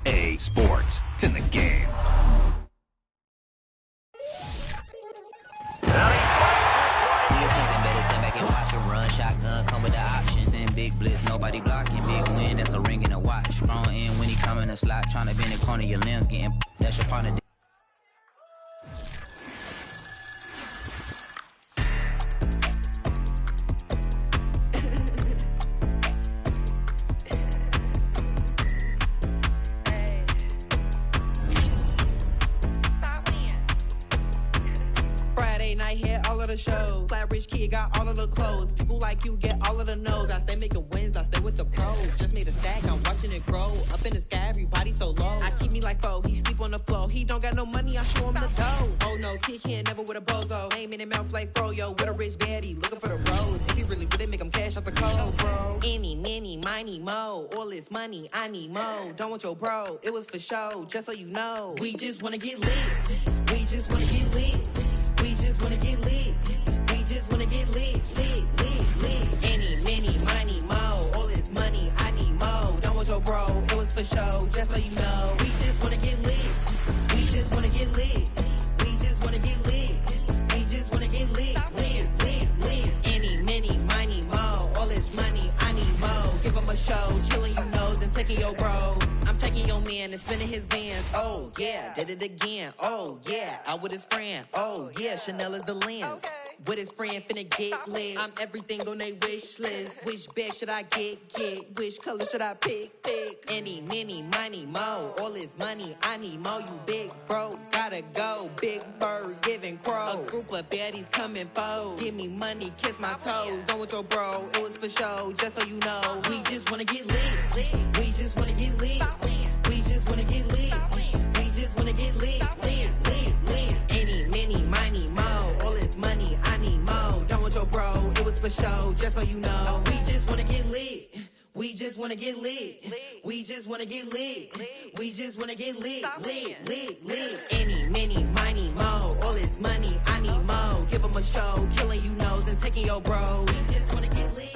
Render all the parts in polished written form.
EA Sports. It's in the game. Shotgun come with the option. Send big blitz, nobody blocking. Big win, that's a ring and a watch. Strong in when he come in the slot, trying to bend the corner, your limbs getting. That's your partner. Friday night here, all of the shows. Flat rich kid got all of the clothes. People like you get all of the no's. I stay making wins, I stay with the pros. Just made a stack, I'm watching it grow. Up in the sky, everybody so low. I keep me like foe, he sleep on the floor. He don't got no money, I show him the dough. Oh no, kid can't never with a bozo. Name in his mouth like froyo. With a rich baddie, looking for the rose. If he really would, make him cash off the cold, bro. Any, many, miny, mo. All this money, I need mo. Don't want your bro, it was for show. Just so you know, we just wanna get lit. We just wanna get lit. We just wanna get lit. We just wanna get lit, lit. Any, many, miny, mo. All this money, I need mo. Don't want your bro, it was for show, just so you know. We just wanna get lit. We just wanna get lit. We just wanna get lit. We just wanna get lit, lit. Any, many, miny, mo. All this money, I need mo. Give him a show, killing you nose and taking your bros. I'm taking your man and spinning his bands. Oh yeah, did it again. Oh yeah, out with his friend. Oh yeah, Chanel is the lens. With his friend finna get lit. I'm everything on they wish list. Which bag should I get? Which color should I pick? Any, many, miny, mo. All this money, I need mo. You big bro, gotta go. Big bird giving crow. A group of baddies coming foes. Give me money, kiss my toes. Don't want your bro, it was for show. Just so you know, we just wanna get lit. We just wanna get lit. We just wanna get lit. We just wanna get lit, lit. Any, many, miny, mo. All this money, I need mo. Don't want your bro, it was for show. Just so you know, we just wanna get lit. We just wanna get lit. We just wanna get lit. We just wanna get lit, lit. Any, many, miny, mo. All this money, I need mo. Give them a show, killing you nose and taking your bros. We just wanna get lit.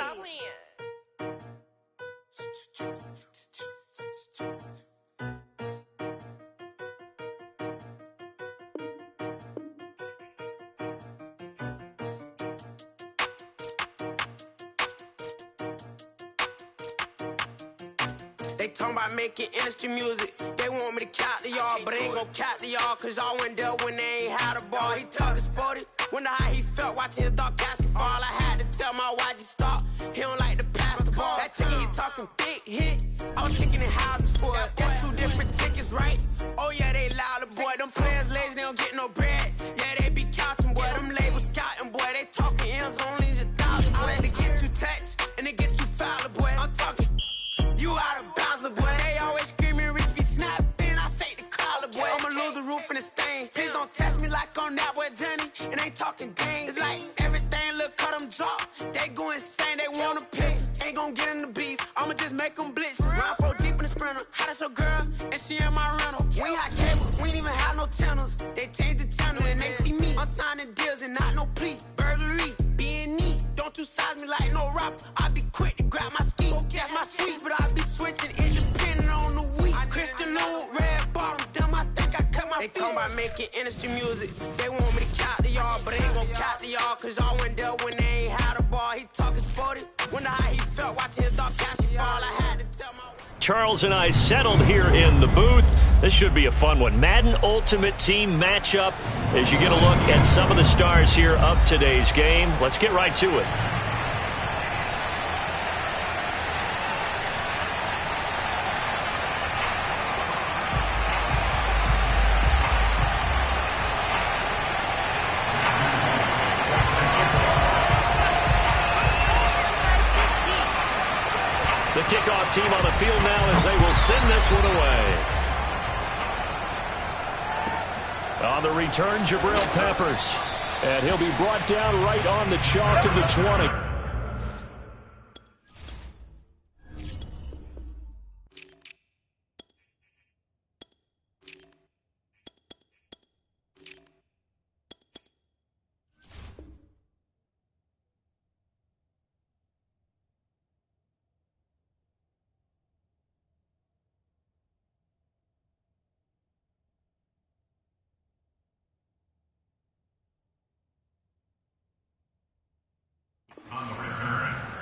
They talking about making industry music. They want me to count to y'all, but they ain't gon' count to y'all, cause y'all went there when they ain't had a ball. He talking sporty, wonder how he felt watching his dog casket fall. I had to tell my YG stop, he don't like to pass the ball. That chicken, he talking big hit, I was thinking in houses for it. That's two different tickets, right? Oh yeah, they louder, boy. Them players lazy, they don't get no bread. Yeah, they be counting, boy. Them labels scouting, boy. They talking M's, only the thousand, boy. They get you touched, and they get you fouled, boy. I'm talking, you out of bounds, boy. They always screaming, Rich be snapping. I say the collar, boy. I'ma lose the roof and the stain. Please don't test me like on that boy Johnny. And ain't talking dang. It's like everything look cut them drop. They go insane, they wanna pitch. Ain't gon' get in the beef. I'ma just make them blitz. Round 4 deep in the sprinter. How that's your girl? And she in my rental. We ain't had cable, we ain't even have no channels. They changed the channel and they see me. I'm signing deals and not no plea. Burglary, being neat. Don't you size me like no rapper. I be quick to grab my ski. That's my sweet, but I be switching independent on the week. Christian Lou, red bottom, damn, I think I cut my feet. They talking about making industry music. They want me to count to y'all, but they ain't gon' count to y'all, cause y'all went there when they ain't had a ball. He talking sporty, wonder how he felt watching his dog catch the ball. I had to tell my... Charles and I settled here in the booth. This should be a fun one. Madden Ultimate Team matchup as you get a look at some of the stars here of today's game. Let's get right to it. The kickoff team on the field now as they will send this one away. On the return, Jabril Peppers. And he'll be brought down right on the chalk of the 20.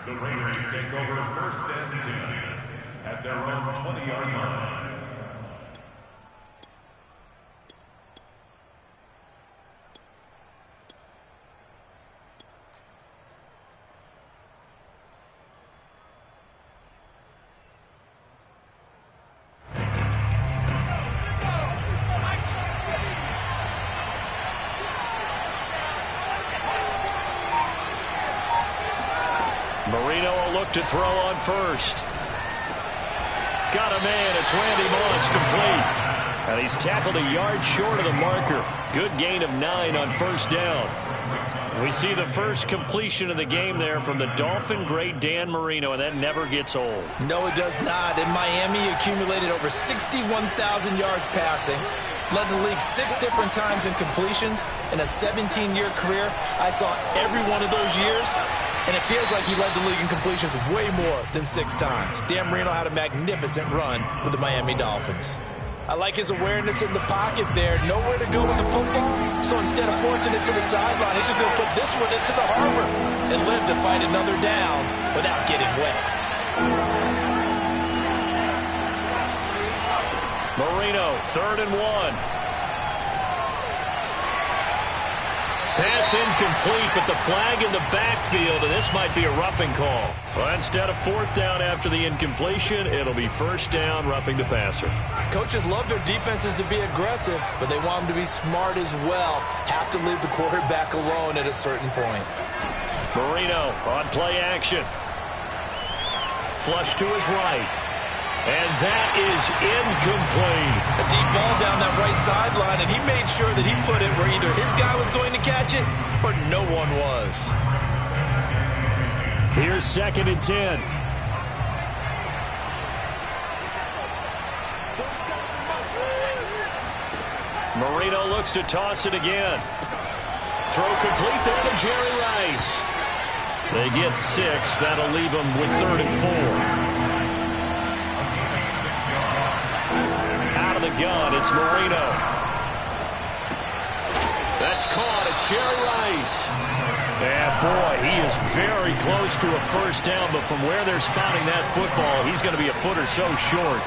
The Raiders take over 1st and 10 at their own 20-yard line. Marino will look to throw on first. Got a man. It's Randy Moss, complete. And he's tackled a yard short of the marker. Good gain of 9 on 1st down. We see the first completion of the game there from the Dolphin great Dan Marino, and that never gets old. No, it does not. In Miami, he accumulated over 61,000 yards passing. Led the league 6 different times in completions. In a 17-year career, I saw every one of those years, and it feels like he led the league in completions way more than 6 times. Dan Marino had a magnificent run with the Miami Dolphins. I like his awareness in the pocket there. Nowhere to go with the football, so instead of forcing it to the sideline, he's just going to put this one into the harbor and live to fight another down without getting wet. Marino, 3rd and 1. Pass incomplete, but the flag in the backfield, and this might be a roughing call. Well, instead of 4th down after the incompletion, it'll be 1st down, roughing the passer. Coaches love their defenses to be aggressive, but they want them to be smart as well. Have to leave the quarterback alone at a certain point. Marino on play action. Flush to his right. And that is incomplete. A deep ball down that right sideline, and he made sure that he put it where either his guy was going to catch it or no one was. Here's 2nd and 10. Marino looks to toss it again. Throw complete there to Jerry Rice. They get 6. That'll leave them with 3rd and 4. Out of the gun, it's Marino. That's caught. It's Jerry Rice. And boy, he is very close to a 1st down, but from where they're spotting that football, he's going to be a foot or so short.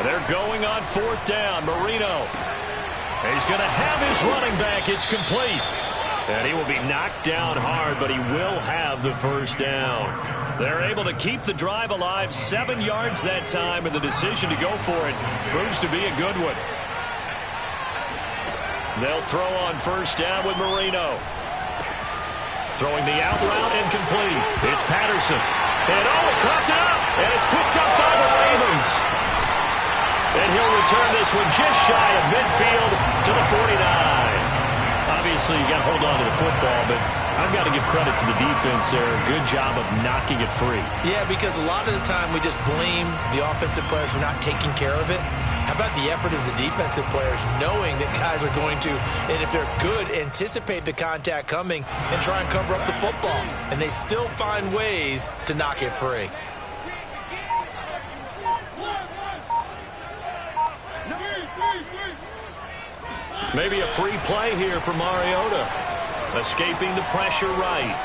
They're going on 4th down. Marino. He's going to have his running back. It's complete. And he will be knocked down hard, but he will have the 1st down. They're able to keep the drive alive, 7 yards that time, and the decision to go for it proves to be a good one. They'll throw on 1st down with Marino. Throwing the out route incomplete. It's Patterson. And coughed it up, and it's picked up by the Ravens. And he'll return this one just shy of midfield to the 49. Obviously, you got to hold on to the football, but I've got to give credit to the defense there. Good job of knocking it free. Yeah, because a lot of the time we just blame the offensive players for not taking care of it. How about the effort of the defensive players knowing that guys are going to, and if they're good, anticipate the contact coming and try and cover up the football. And they still find ways to knock it free. Maybe a free play here for Mariota. Escaping the pressure right.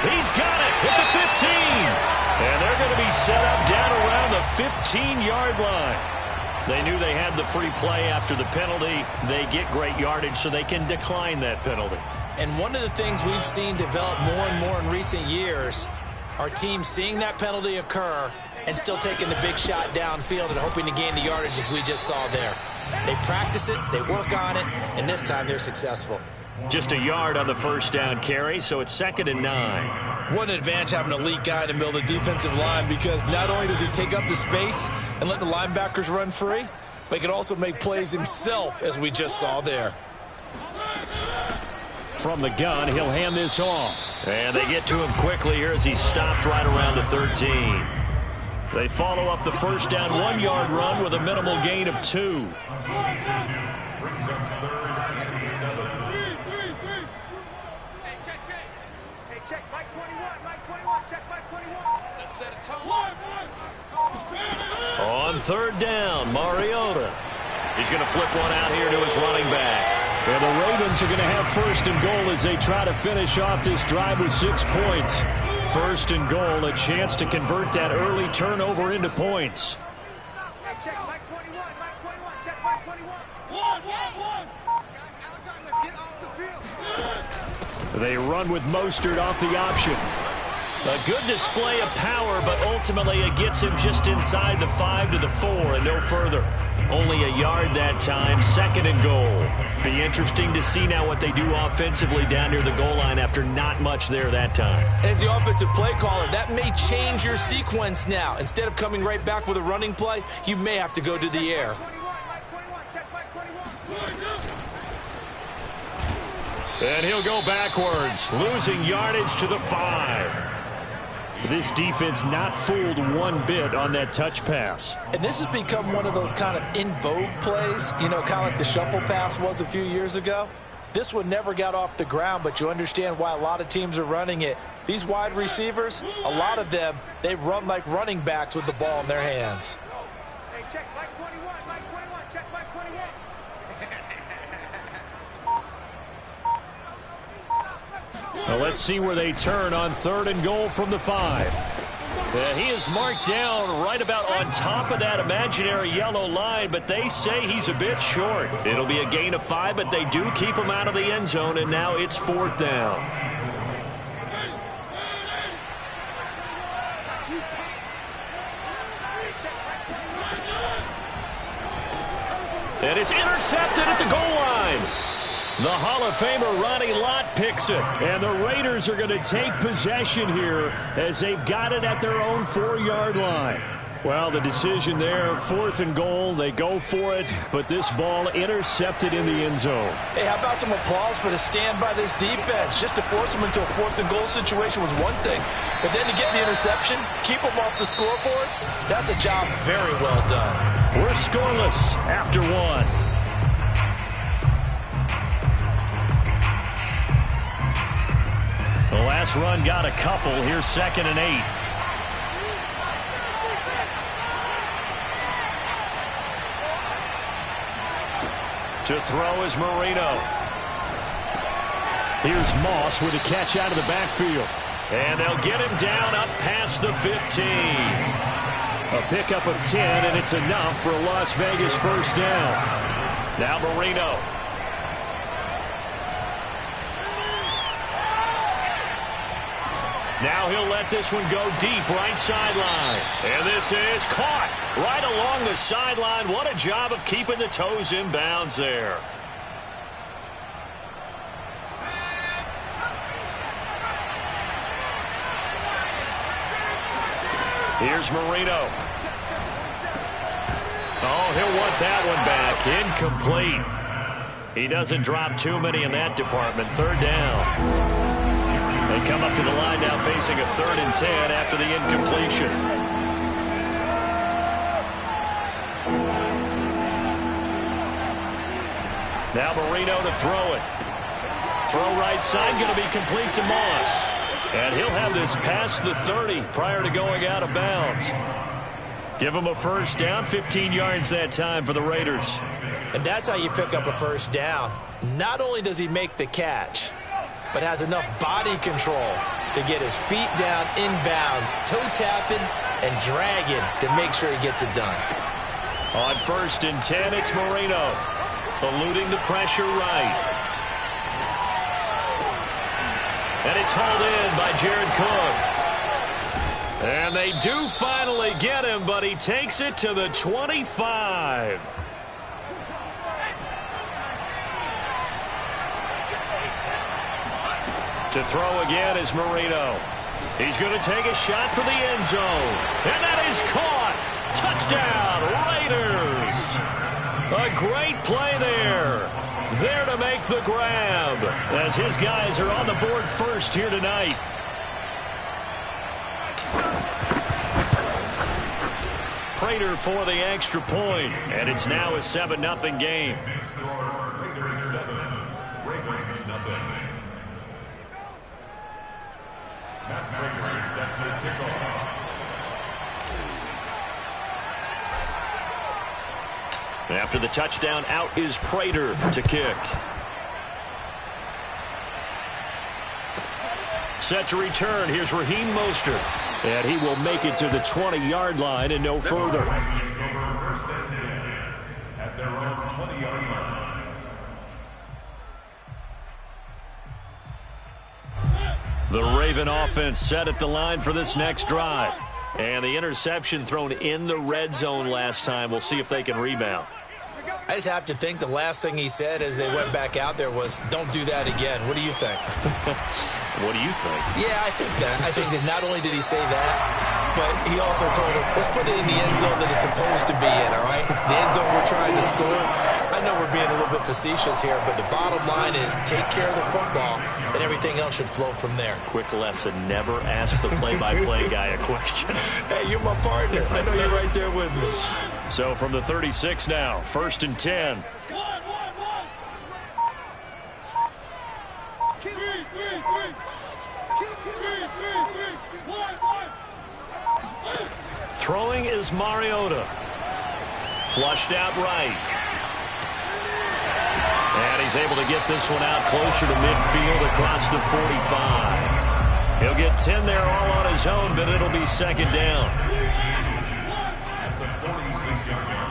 He's got it at the 15. And they're going to be set up down around the 15-yard line. They knew they had the free play after the penalty. They get great yardage, so they can decline that penalty. And one of the things we've seen develop more and more in recent years, our team seeing that penalty occur and still taking the big shot downfield and hoping to gain the yardage as we just saw there. They practice it, they work on it, and this time they're successful. Just a yard on the 1st down carry, so it's 2nd and 9. What an advantage having an elite guy in the middle of the defensive line, because not only does he take up the space and let the linebackers run free, but he can also make plays himself, as we just saw there. From the gun, he'll hand this off. And they get to him quickly here as he's stopped right around the 13. They follow up the 1st down 1-yard run with a minimal gain of 2. Brings up 3rd and 7. Hey, check. Hey, check. Mike 21. Check Mike 21. Let's set a tone. On 3rd down, Mariota. He's going to flip one out here to his running back. And the Ravens are going to have first and goal as they try to finish off this drive with 6 points. First and goal, a chance to convert that early turnover into points. Hey, check Mike 21, Mike 21, check Mike 21. Let's get off the field. They run with Mostert off the option. A good display of power, but ultimately it gets him just inside the 5 to the 4 and no further. Only a yard that time, second and goal. Be interesting to see now what they do offensively down near the goal line after not much there that time. As the offensive play caller, that may change your sequence now. Instead of coming right back with a running play, you may have to go to the air. Mike 21, check Mike 21. And he'll go backwards, losing yardage to the 5. This defense not fooled one bit on that touch pass. And this has become one of those kind of in vogue plays, you know, kind of like the shuffle pass was a few years ago. This one never got off the ground, but you understand why a lot of teams are running it. These wide receivers, a lot of them, they run like running backs with the ball in their hands. Hey, check Mike 21, Mike 21, check Mike 21. Well, let's see where they turn on third and goal from the 5. He is marked down right about on top of that imaginary yellow line, but they say he's a bit short. It'll be a gain of 5, but they do keep him out of the end zone, and now it's 4th down. And it's intercepted at the goal line. The Hall of Famer Ronnie Lott picks it. And the Raiders are going to take possession here as they've got it at their own 4-yard line. Well, the decision there, 4th and goal. They go for it, but this ball intercepted in the end zone. Hey, how about some applause for the stand by this defense? Just to force them into a 4th and goal situation was one thing, but then to get the interception, keep them off the scoreboard, that's a job very well done. We're scoreless after 1. The last run got a couple. Here's 2nd and 8. To throw is Marino. Here's Moss with a catch out of the backfield. And they'll get him down up past the 15. A pickup of 10, and it's enough for a Las Vegas first down. Now Marino. Now he'll let this one go deep right sideline. And this is caught right along the sideline. What a job of keeping the toes in bounds there. Here's Marino. Oh, he'll want that one back. Incomplete. He doesn't drop too many in that department. 3rd down. They come up to the line now facing a 3rd and 10 after the incompletion. Now Marino to throw it. Throw right side, going to be complete to Moss. And he'll have this past the 30 prior to going out of bounds. Give him a first down, 15 yards that time for the Raiders. And that's how you pick up a first down. Not only does he make the catch, but has enough body control to get his feet down inbounds, toe tapping and dragging to make sure he gets it done. On 1st and 10, it's Marino, eluding the pressure right. And it's hauled in by Jared Cook. And they do finally get him, but he takes it to the 25. To throw again is Marino. He's going to take a shot for the end zone. And that is caught. Touchdown, Raiders. A great play there. There to make the grab as his guys are on the board first here tonight. Prater for the extra point, and it's now a 7-0 game. Raiders 7, Ravens nothing. Matt Prater is set to kick off. After the touchdown, out is Prater to kick. set to return. Here's Raheem Mostert. And he will make it to the 20-yard line and no further. First and 10 at their own 20-yard line. The Raven offense set at the line for this next drive. And the interception thrown in the red zone last time. We'll see if they can rebound. I just have to think the last thing he said as they went back out there was, don't do that again. What do you think? What do you think? Yeah, I think that. I think that not only did he say that, but he also told him, let's put it in the end zone that it's supposed to be in, all right? The end zone we're trying to score. I know we're being a little bit facetious here, but the bottom line is take care of the football, and everything else should flow from there. Quick lesson, never ask the play-by-play guy a question. Hey, you're my partner. I know you're right there with me. So from the 36 now, 1st and 10. Throwing is Mariota. Flushed out right. And he's able to get this one out closer to midfield across the 45. He'll get 10 there all on his own, but it'll be second down. At the 46-yard line.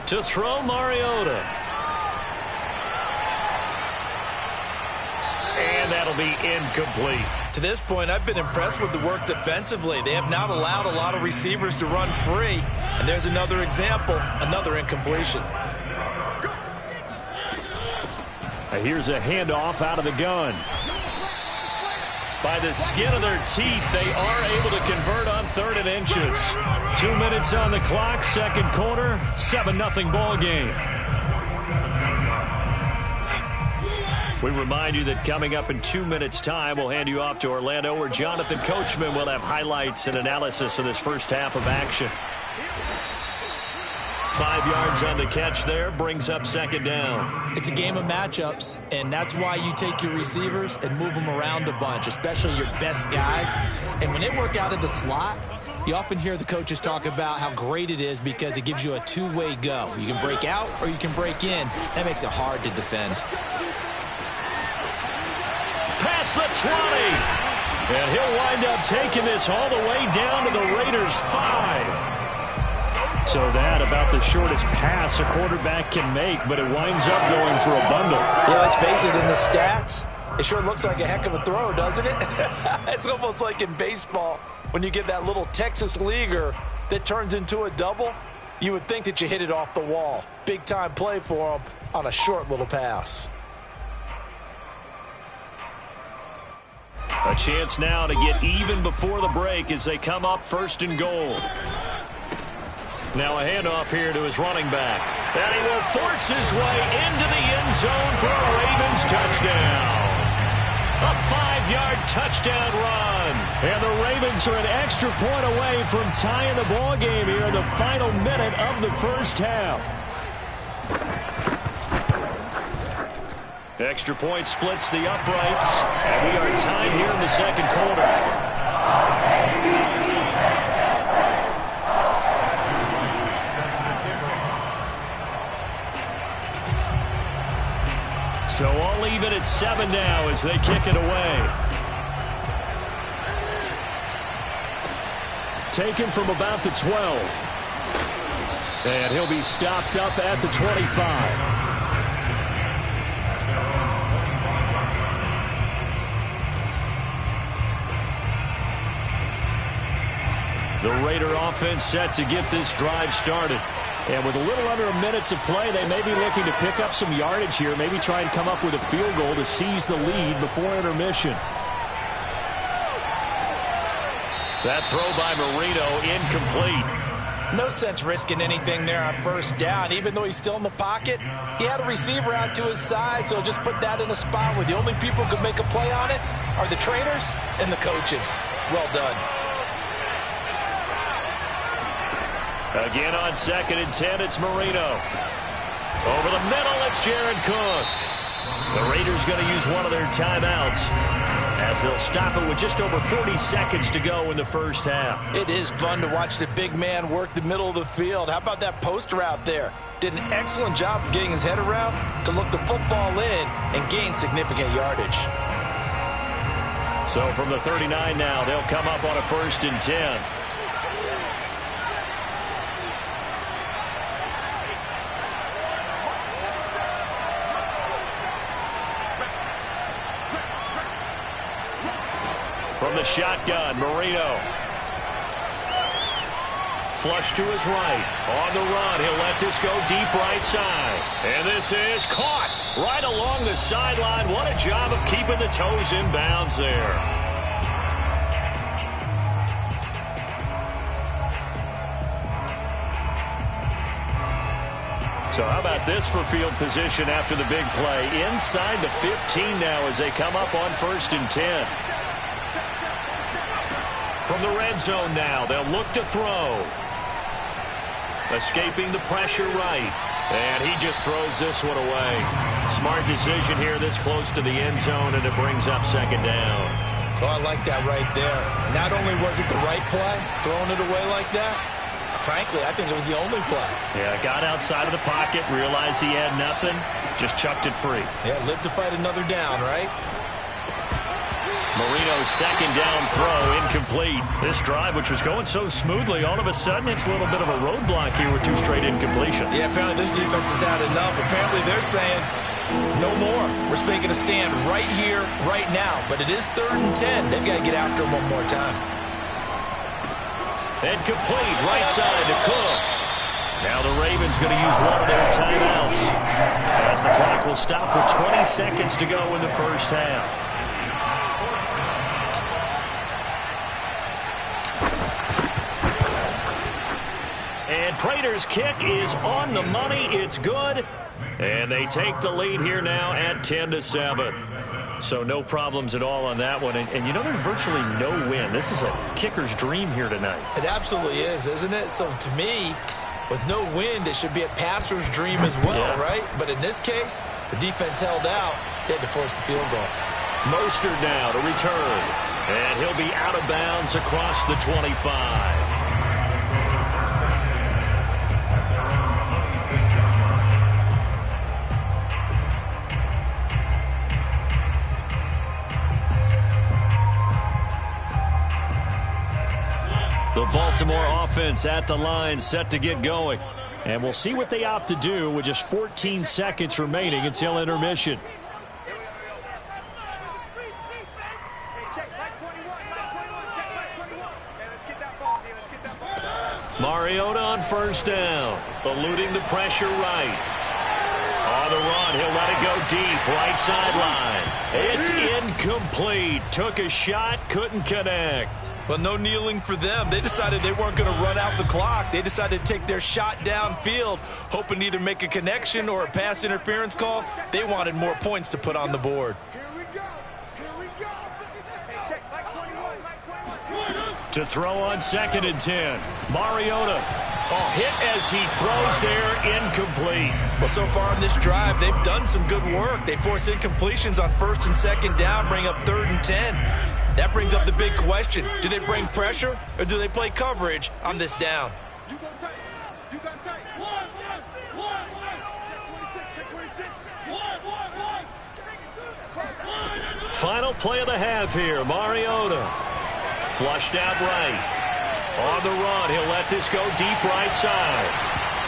To throw Mariota. And that'll be incomplete. To this point, I've been impressed with the work defensively. They have not allowed a lot of receivers to run free. And there's another example, another incompletion. Here's a handoff out of the gun. By the skin of their teeth, they are able to convert on 3rd and inches. 2 minutes on the clock, second quarter, 7-0 ball game. We remind you that coming up in 2 minutes' time, we'll hand you off to Orlando, where Jonathan Coachman will have highlights and analysis of this first half of action. 5 yards on the catch there, brings up second down. It's a game of matchups, and that's why you take your receivers and move them around a bunch, especially your best guys. And when they work out of the slot, you often hear the coaches talk about how great it is because it gives you a two-way go. You can break out or you can break in. That makes it hard to defend. Past the 20. And he'll wind up taking this all the way down to the Raiders' 5. So that about the shortest pass a quarterback can make, but it winds up going for a bundle. Yeah, let's face it, in the stats, it sure looks like a heck of a throw, doesn't it? It's almost like in baseball when you get that little Texas leaguer that turns into a double. You would think that you hit it off the wall. Big-time play for him on a short little pass. A chance now to get even before the break as they come up 1st and goal. Now a handoff here to his running back. And he will force his way into the end zone for a Ravens touchdown. A 5-yard touchdown run. And the Ravens are an extra point away from tying the ball game here in the final minute of the first half. Extra point splits the uprights. And we are tied here in the second quarter. So all even at 7 now as they kick it away. Taken from about the 12. And he'll be stopped up at the 25. The Raider offense set to get this drive started. And with a little under a minute to play, they may be looking to pick up some yardage here, maybe try and come up with a field goal to seize the lead before intermission. That throw by Marino incomplete. No sense risking anything there on first down. Even though he's still in the pocket, he had a receiver out to his side, so just put that in a spot where the only people who can make a play on it are the trainers and the coaches. Well done. Again on 2nd and 10, it's Marino. Over the middle, it's Jared Cook. The Raiders going to use one of their timeouts as they'll stop it with just over 40 seconds to go in the first half. It is fun to watch the big man work the middle of the field. How about that post route there? Did an excellent job of getting his head around to look the football in and gain significant yardage. So from the 39 now, they'll come up on a 1st and 10. From the shotgun, Marino. Flush to his right. On the run, he'll let this go deep right side. And this is caught right along the sideline. What a job of keeping the toes in bounds there. So how about this for field position after the big play? Inside the 15 now as they come up on 1st and 10. From the red zone now, they'll look to throw. Escaping the pressure right. And he just throws this one away. Smart decision here this close to the end zone, and it brings up 2nd down. Oh, I like that right there. Not only was it the right play, throwing it away like that, frankly, I think it was the only play. Yeah, got outside of the pocket, realized he had nothing, just chucked it free. Yeah, live to fight another down, right? Marino's 2nd down throw incomplete. This drive, which was going so smoothly, all of a sudden it's a little bit of a roadblock here with 2 straight incompletions. Yeah, apparently this defense has had enough. Apparently they're saying no more. We're making a stand right here, right now. But it is 3rd and 10. They've got to get after him one more time. And complete right side to Cook. Now the Ravens going to use one of their timeouts as the clock will stop with 20 seconds to go in the first half. And Prater's kick is on the money. It's good. And they take the lead here now at 10-7. So no problems at all on that one. And you know, there's virtually no win. This is a kicker's dream here tonight. It absolutely is, isn't it? So to me, with no wind, it should be a passer's dream as well, right? But in this case, the defense held out. They had to force the field goal. Mostert now to return. And he'll be out of bounds across the 25. The Baltimore offense at the line, set to get going. And we'll see what they opt to do with just 14 seconds remaining until intermission. Mariota on 1st down, eluding the pressure right. On the run, he'll let it go deep, right sideline. It's incomplete. Took a shot, couldn't connect. Well, no kneeling for them. They decided they weren't going to run out the clock. They decided to take their shot downfield, hoping to either make a connection or a pass interference call. They wanted more points to put on the board. Here we go. Here we go. Hey, check. Mike 21. Mike 21. To throw on 2nd and 10. Mariota. Hit as he throws there, incomplete. Well, so far in this drive, they've done some good work. They force incompletions on 1st and 2nd down, bring up 3rd and 10. That brings up the big question. Do they bring pressure or do they play coverage on this down? You got tight. You got tight. One. Check 26. One. Final play of the half here. Mariota. Flushed out right. On the run, he'll let this go deep right side.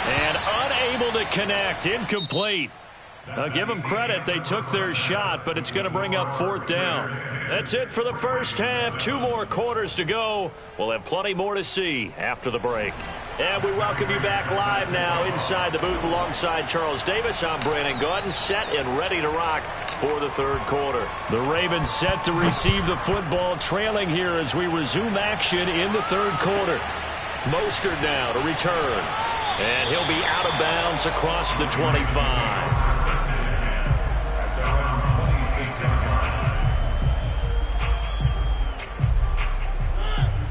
And unable to connect. Incomplete. Now, give them credit. They took their shot, but it's going to bring up 4th down. That's it for the first half. 2 more quarters to go. We'll have plenty more to see after the break. And we welcome you back live now inside the booth alongside Charles Davis. I'm Brandon Gaudin, set and ready to rock for the 3rd quarter. The Ravens set to receive the football, trailing here as we resume action in the 3rd quarter. Mostert now to return. And he'll be out of bounds across the 25.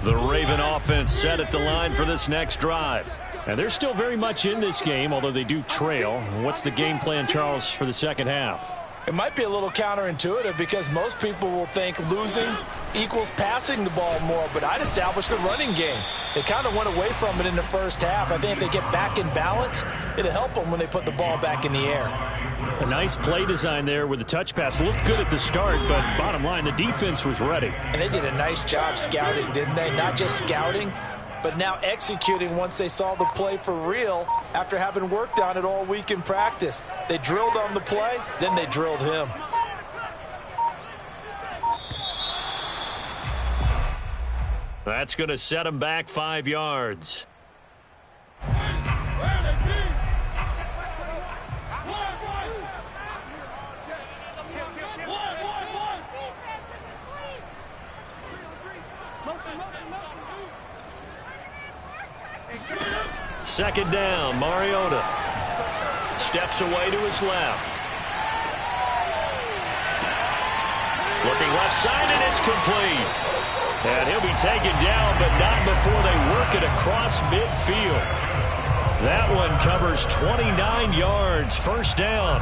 The Raven offense set at the line for this next drive. And they're still very much in this game, although they do trail. What's the game plan, Charles, for the second half? It might be a little counterintuitive because most people will think losing equals passing the ball more, but I'd establish the running game. They kind of went away from it in the first half. I think if they get back in balance, it'll help them when they put the ball back in the air. A nice play design there with the touch pass. Looked good at the start, but bottom line, the defense was ready. And they did a nice job scouting, didn't they? Not just scouting, but now executing once they saw the play for real after having worked on it all week in practice. They drilled on the play, then they drilled him. That's going to set him back 5 yards. Second down, Mariota steps away to his left. Looking left side, and it's complete. And he'll be taken down, but not before they work it across midfield. That one covers 29 yards, first down.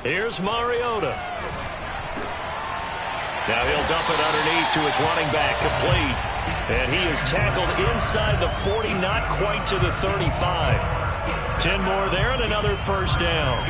Here's Mariota. Now he'll dump it underneath to his running back, complete. And he is tackled inside the 40, not quite to the 35. 10 more there and another first down.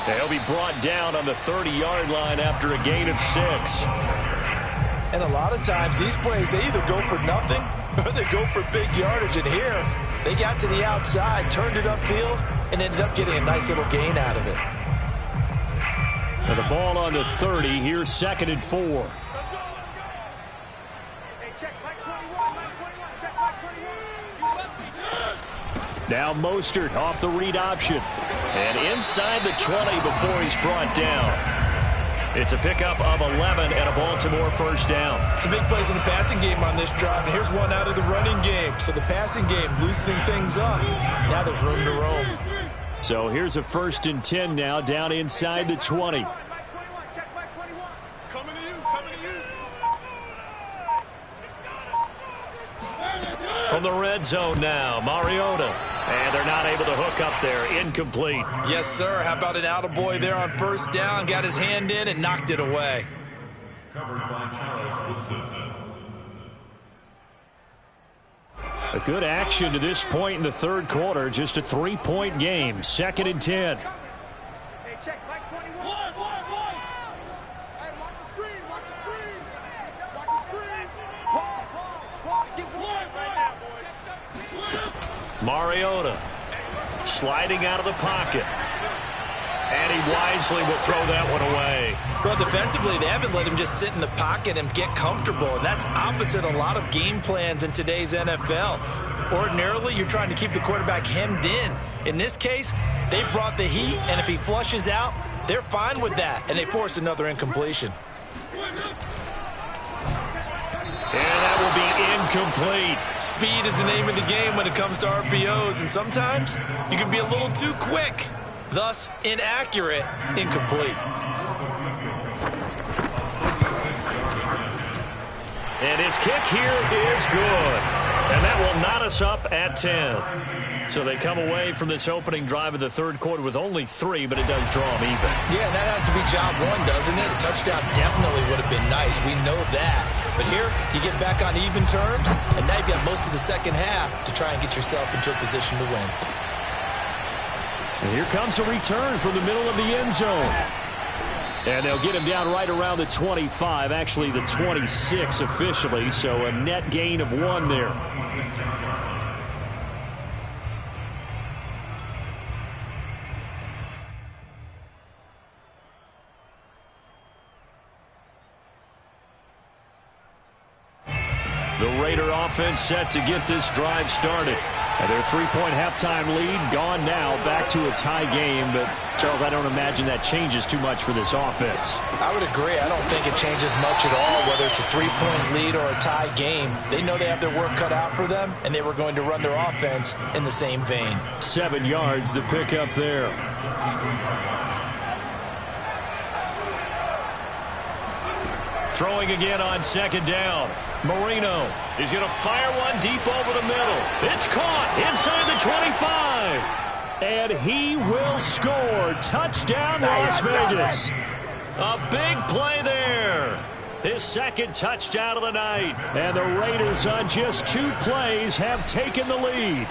They'll be brought down on the 30-yard line after a gain of 6. And a lot of times these plays, they either go for nothing or they go for big yardage. And here, they got to the outside, turned it upfield, and ended up getting a nice little gain out of it. Now the ball on the 30. Here's 2nd and 4. Now Mostert off the read option. And inside the 20 before he's brought down. It's a pickup of 11 and a Baltimore first down. Some big plays in the passing game on this drive, and here's one out of the running game. So the passing game loosening things up. Now there's room to roam. So here's a 1st and 10 now, down inside the 20. From the red zone now, Mariota. And they're not able to hook up there. Incomplete. Yes, sir. How about an attaboy there on first down? Got his hand in and knocked it away. Covered by Charles Woodson. A good action to this point in the third quarter. Just a 3-point game. 2nd and 10. Hey, check, Mike 21. Hey, watch the screen, watch the screen. Watch the screen. Get one right now, boys. Mariota sliding out of the pocket. And he wisely will throw that one away. Well, defensively, they haven't let him just sit in the pocket and get comfortable, and that's opposite a lot of game plans in today's NFL. Ordinarily, you're trying to keep the quarterback hemmed in. In this case, they brought the heat, and if he flushes out, they're fine with that, and they force another incompletion. And that will be incomplete. Speed is the name of the game when it comes to RPOs, and sometimes you can be a little too quick. Thus, inaccurate, incomplete. And his kick here is good. And that will knot us up at 10. So they come away from this opening drive of the third quarter with only 3, but it does draw them even. Yeah, and that has to be job one, doesn't it? A touchdown definitely would have been nice. We know that. But here, you get back on even terms, and now you've got most of the second half to try and get yourself into a position to win. And here comes a return from the middle of the end zone. And they'll get him down right around the 25, actually the 26 officially, so a net gain of 1 there. The Raider offense set to get this drive started. And their 3-point halftime lead gone now, back to a tie game. But, Charles, I don't imagine that changes too much for this offense. I would agree. I don't think it changes much at all, whether it's a 3-point lead or a tie game. They know they have their work cut out for them, and they were going to run their offense in the same vein. 7 yards to pick up there. Throwing again on second down. Marino is going to fire one deep over the middle. It's caught inside the 25. And he will score. Touchdown, Las Vegas. A big play there. His second touchdown of the night. And the Raiders on just 2 plays have taken the lead.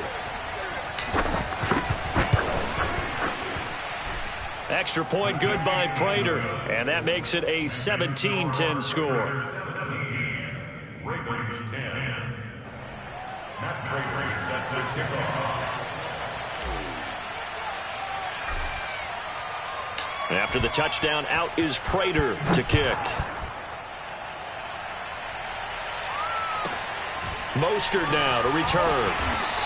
Extra point good by Prater. And that makes it a 17-10 score. Ravens 10. Matt Prater set to kick off. After the touchdown, out is Prater to kick. Mostert now to return.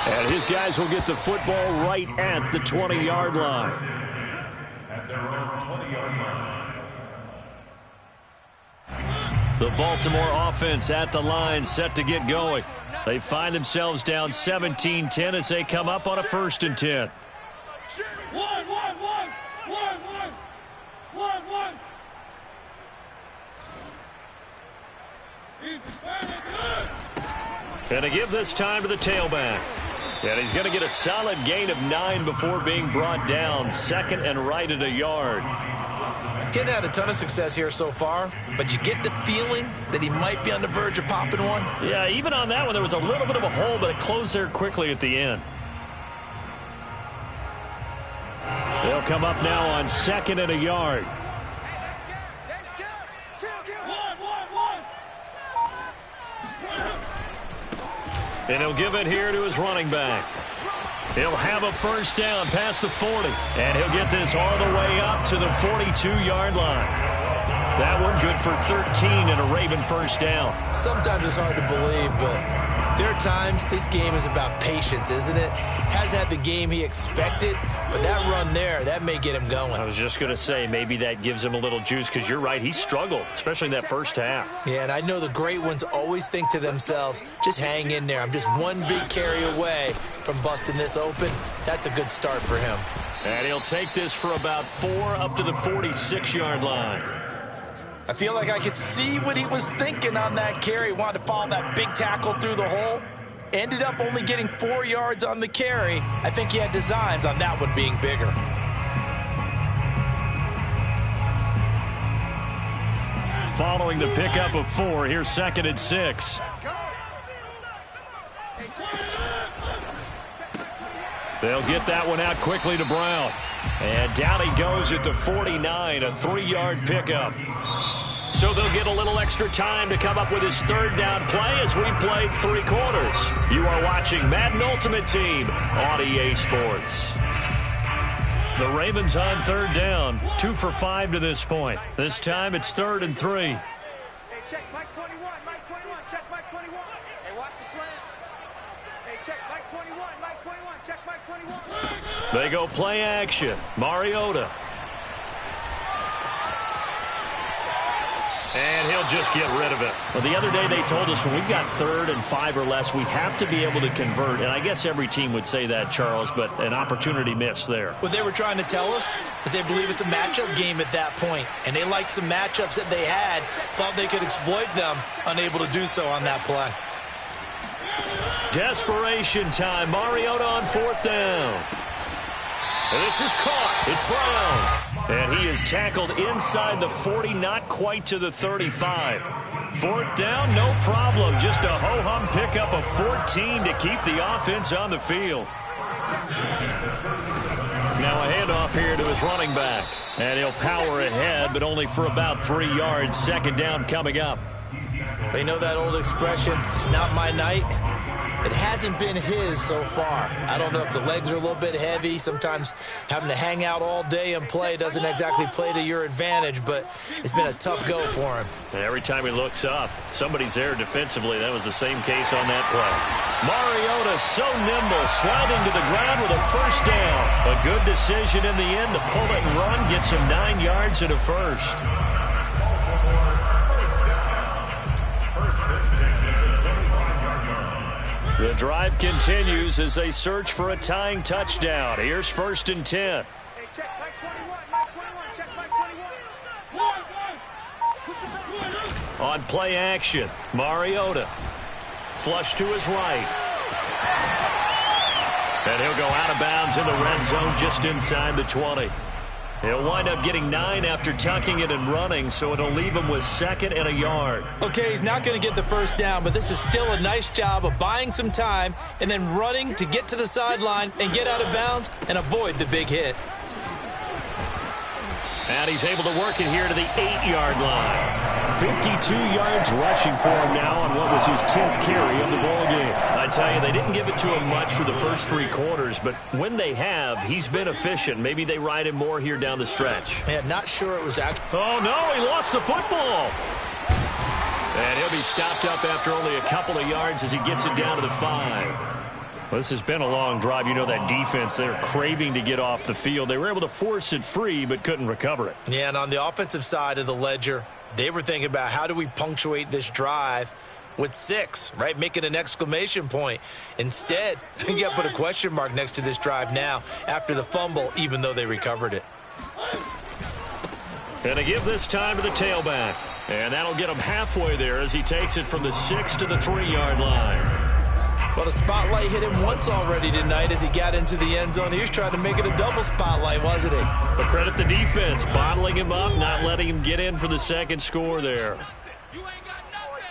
And his guys will get the football right at the 20-yard line. At their own 20-yard line. The Baltimore offense at the line, set to get going. They find themselves down 17-10 as they come up on a 1st and 10. And to give this time to the tailback. And he's going to get a solid gain of 9 before being brought down. 2nd and right at a yard. He hadn't had a ton of success here so far, but you get the feeling that he might be on the verge of popping one. Yeah, even on that one, there was a little bit of a hole, but it closed there quickly at the end. They'll come up now on 2nd and a yard. And he'll give it here to his running back. He'll have a 1st down past the 40. And he'll get this all the way up to the 42-yard line. That one good for 13 and a Raven 1st down. Sometimes it's hard to believe, but there are times this game is about patience, isn't it? Has had the game he expected, but that run there, that may get him going. I was just going to say, maybe that gives him a little juice, because you're right, he struggled, especially in that 1st half. Yeah, and I know the great ones always think to themselves, just hang in there. I'm just one big carry away from busting this open. That's a good start for him. And he'll take this for about 4 up to the 46-yard line. I feel like I could see what he was thinking on that carry. Wanted to follow that big tackle through the hole. Ended up only getting 4 yards on the carry. I think he had designs on that one being bigger. Following the pickup of 4, here's 2nd and 6. They'll get that one out quickly to Brown. And down he goes at the 49, a 3-yard pickup. So they'll get a little extra time to come up with his 3rd down play as we played 3 quarters. You are watching Madden Ultimate Team on EA Sports. The Ravens on 3rd down, 2 for 5 to this point. This time it's 3rd and 3. Hey, check Mike 21, Mike 21, check Mike 21. Hey, watch the slant. Hey, check Mike 21, Mike 21, check Mike 21. They go play action. Mariota. And he'll just get rid of it. Well, the other day they told us when we've got 3rd and 5 or less, we have to be able to convert. And I guess every team would say that, Charles, but an opportunity missed there. What they were trying to tell us is they believe it's a matchup game at that point. And they liked some matchups that they had, thought they could exploit them, unable to do so on that play. Desperation time. Mariota on 4th down. And this is caught. It's Brown. And he is tackled inside the 40, not quite to the 35. 4th down, no problem. Just a ho-hum pickup of 14 to keep the offense on the field. Now a handoff here to his running back. And he'll power ahead, but only for about 3 yards. 2nd down coming up. But you know that old expression, it's not my night? It hasn't been his so far. I don't know if the legs are a little bit heavy. Sometimes having to hang out all day and play doesn't exactly play to your advantage, but it's been a tough go for him. And every time he looks up, somebody's there defensively. That was the same case on that play. Mariota so nimble, sliding to the ground with a first down. A good decision in the end to pull it and run, gets him 9 yards and a first. The drive continues as they search for a tying touchdown. Here's 1st and 10. Hey, check back 21, back 21, check back 21. On play action, Mariota. Flush to his right. And he'll go out of bounds in the red zone just inside the 20. He'll wind up getting 9 after tucking it and running, so it'll leave him with 2nd and a yard. Okay, he's not going to get the first down, but this is still a nice job of buying some time and then running to get to the sideline and get out of bounds and avoid the big hit. And he's able to work it here to the 8-yard line. 52 yards rushing for him now on what was his 10th carry of the ball game. I tell you, they didn't give it to him much for the first 3 quarters, but when they have, he's been efficient. Maybe they ride him more here down the stretch. Yeah, not sure it was actually. Oh, no, he lost the football. And he'll be stopped up after only a couple of yards as he gets it down to the 5. Well, this has been a long drive. You know that defense, they're craving to get off the field. They were able to force it free but couldn't recover it. Yeah, and on the offensive side of the ledger, they were thinking about how do we punctuate this drive with 6, right? Making an exclamation point. Instead, you got to put a question mark next to this drive now after the fumble, even though they recovered it. And to give this time to the tailback. And that'll get him halfway there as he takes it from the 6 to the 3-yard line. Well, the spotlight hit him once already tonight as he got into the end zone. He was trying to make it a double spotlight, wasn't he? But credit the defense, bottling him up, not letting him get in for the 2nd score there. You ain't got nothing.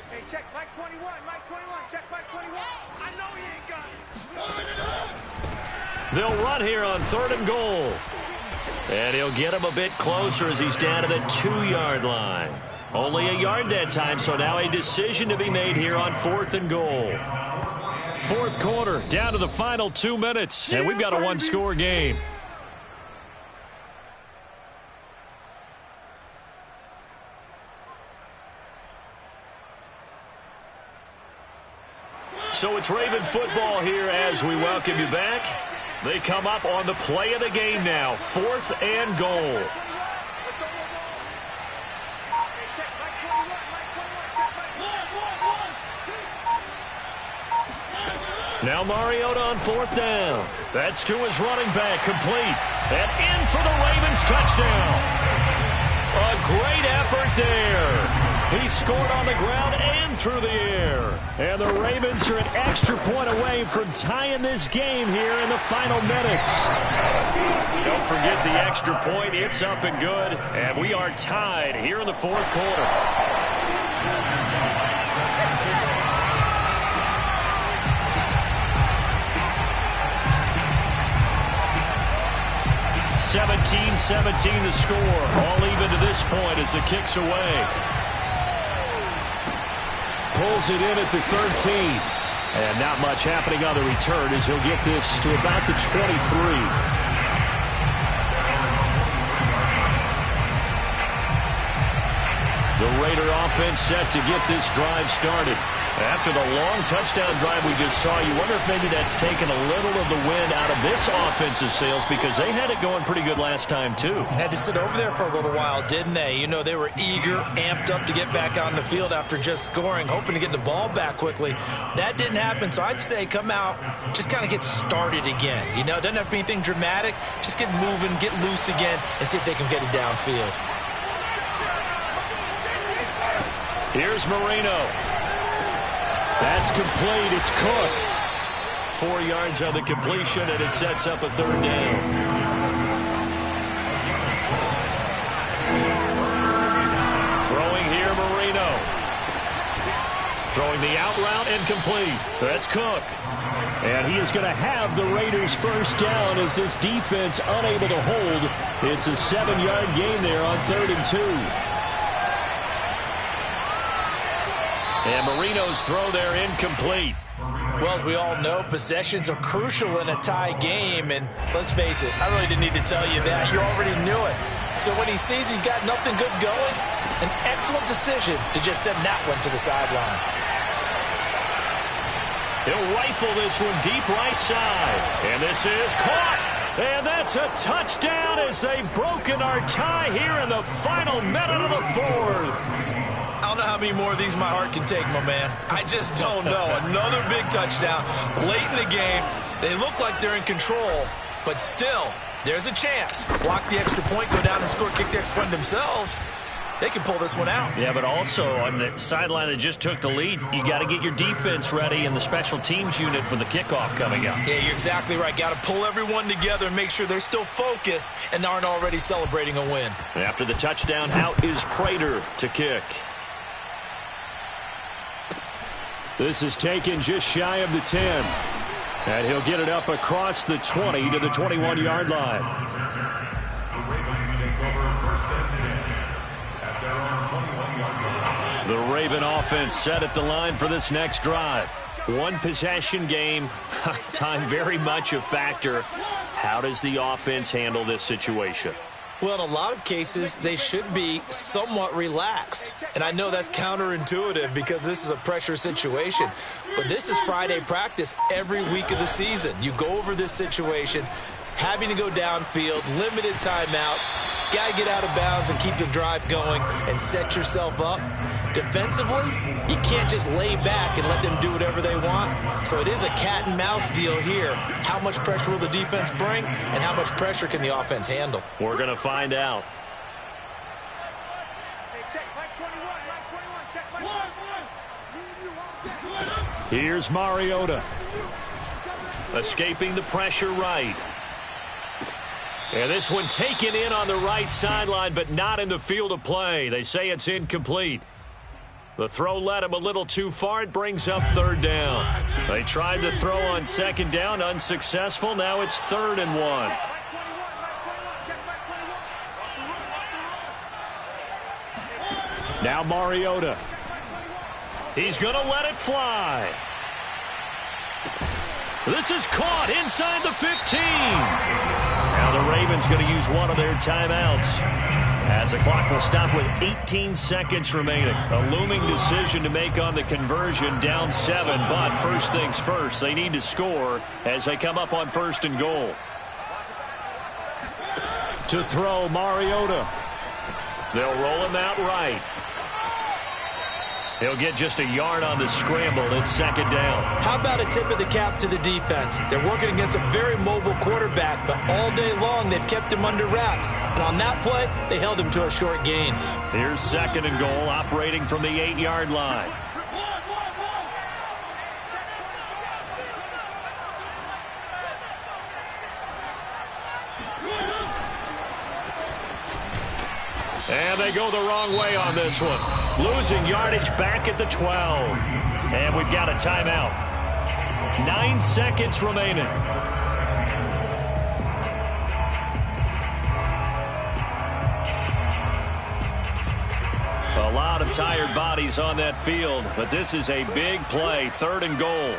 Hey, check back 21, Mike 21, check back 21. I know he ain't got it. They'll run here on 3rd and goal. And he'll get him a bit closer as he's down to the 2-yard line. Only a yard that time, so now a decision to be made here on 4th and goal. 4th quarter, down to the final 2 minutes, and we've got a 1-score game. So it's Raven football here as we welcome you back. They come up on the play of the game now, 4th and goal. Now Mariota on 4th down. That's to his running back, complete. And in for the Ravens touchdown. A great effort there. He scored on the ground and through the air. And the Ravens are an extra point away from tying this game here in the final minutes. Don't forget the extra point. It's up and good. And we are tied here in the 4th quarter. 17-17 the score. All even to this point as the kick's away. Pulls it in at the 13. And not much happening on the return as he'll get this to about the 23. The Raider offense set to get this drive started. After the long touchdown drive we just saw, you wonder if maybe that's taken a little of the wind out of this offense's sails because they had it going pretty good last time, too. Had to sit over there for a little while, didn't they? You know, they were eager, amped up to get back on the field after just scoring, hoping to get the ball back quickly. That didn't happen, so I'd say come out, just kind of get started again. You know, it doesn't have to be anything dramatic. Just get moving, get loose again, and see if they can get it downfield. Here's Marino. That's complete. It's Cook. 4 yards on the completion, and it sets up a 3rd down. Throwing here, Marino. Throwing the out route and complete. That's Cook. And he is going to have the Raiders' first down as this defense unable to hold. It's a 7-yard gain there on 3rd and 2. And Marino's throw there incomplete. Well, as we all know, possessions are crucial in a tie game. And let's face it, I really didn't need to tell you that. You already knew it. So when he sees he's got nothing good going, an excellent decision to just send that one to the sideline. He'll rifle this one deep right side. And this is caught. And that's a touchdown as they've broken our tie here in the final minute of the fourth. I don't know how many more of these my heart can take, my man. I just don't know. Another big touchdown late in the game. They look like they're in control, but still, there's a chance. Block the extra point, go down and score, kick the extra point themselves. They can pull this one out. Yeah, but also on the sideline that just took the lead, you got to get your defense ready and the special teams unit for the kickoff coming up. Yeah, you're exactly right. Got to pull everyone together and make sure they're still focused and aren't already celebrating a win. After the touchdown, out is Prater to kick. This is taken just shy of the 10. And he'll get it up across the 20 to the 21-yard line. The Ravens take over first and 10 at their own 21-yard line. The Raven offense set at the line for this next drive. One possession game, time very much a factor. How does the offense handle this situation? Well, in a lot of cases, they should be somewhat relaxed. And I know that's counterintuitive because this is a pressure situation. But this is Friday practice every week of the season. You go over this situation, having to go downfield, limited timeouts, got to get out of bounds and keep the drive going and set yourself up. Defensively, you can't just lay back and let them do whatever they want. So it is a cat and mouse deal here. How much pressure will the defense bring and how much pressure can the offense handle? We're going to find out. Hey, check, Mike 21, check, Mike 21. Here's Mariota. Escaping the pressure right. And this one taken in on the right sideline, but not in the field of play. They say it's incomplete. The throw led him a little too far. It brings up third down. They tried the throw on second down, unsuccessful. Now it's 3rd and 1. Now Mariota. He's going to let it fly. This is caught inside the 15. Now the Ravens going to use one of their timeouts, as the clock will stop with 18 seconds remaining. A looming decision to make on the conversion, down 7. But first things first, they need to score as they come up on 1st and goal. To throw, Mariota. They'll roll him out right. He'll get just a yard on the scramble. It's 2nd down. How about a tip of the cap to the defense? They're working against a very mobile quarterback, but all day long they've kept him under wraps. And on that play, they held him to a short gain. Here's 2nd and goal, operating from the 8-yard line. And they go the wrong way on this one. Losing yardage back at the 12. And we've got a timeout. 9 seconds remaining. A lot of tired bodies on that field, but this is a big play. 3rd and goal.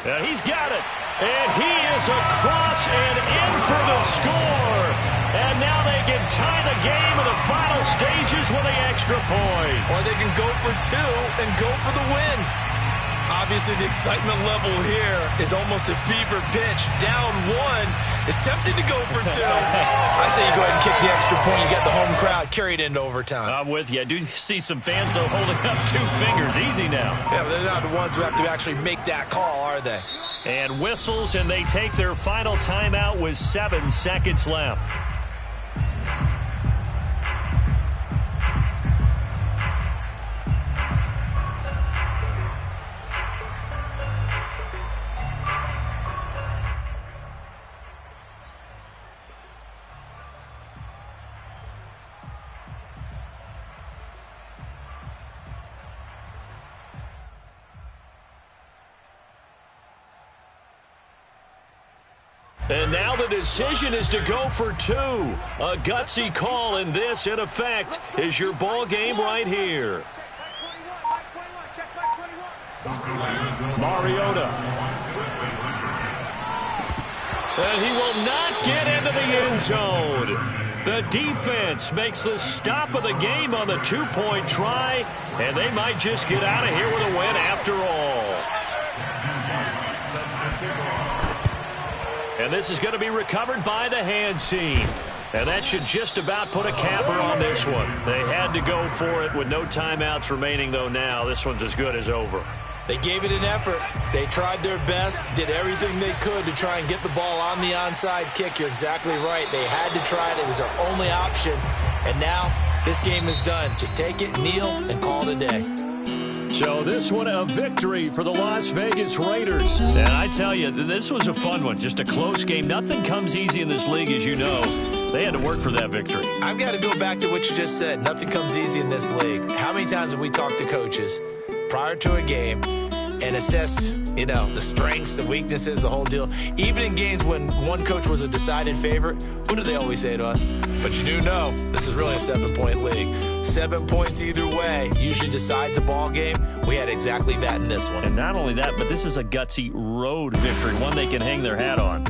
And he's got it. And he is across and in for the score. And now they can tie the game in the final stages with the extra point. Or they can go for 2 and go for the win. Obviously, the excitement level here is almost a fever pitch. Down 1 is tempted to go for 2. I say you go ahead and kick the extra point. You got the home crowd carried into overtime. I'm with you. I do see some fans holding up 2 fingers. Easy now. Yeah, but they're not the ones who have to actually make that call, are they? And whistles, and they take their final timeout with 7 seconds left. And now the decision is to go for two. A gutsy call, and this, in effect, is your ball game right here. Mariota. And he will not get into the end zone. The defense makes the stop of the game on the two-point try, and they might just get out of here with a win after all. And this is going to be recovered by the hands team. And that should just about put a capper on this one. They had to go for it with no timeouts remaining, though now. This one's as good as over. They gave it an effort. They tried their best, did everything they could to try and get the ball on the onside kick. You're exactly right. They had to try it. It was their only option. And now this game is done. Just take it, kneel, and call it a day. So this one a victory for the Las Vegas Raiders. And I tell you, this was a fun one. Just a close game. Nothing comes easy in this league, as you know. They had to work for that victory. I've got to go back to what you just said. Nothing comes easy in this league. How many times have we talked to coaches prior to a game and assessed, the strengths, the weaknesses, the whole deal? Even in games when one coach was a decided favorite, what do they always say to us? But you do know this is really a 7-point league. 7 points either way usually decides a ball game. We had exactly that in this one. And not only that, but this is a gutsy road victory, one they can hang their hat on.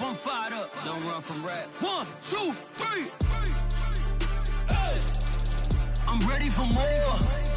I'm fired up. Don't run from rap. 1, 2, 3. Hey. I'm ready for more.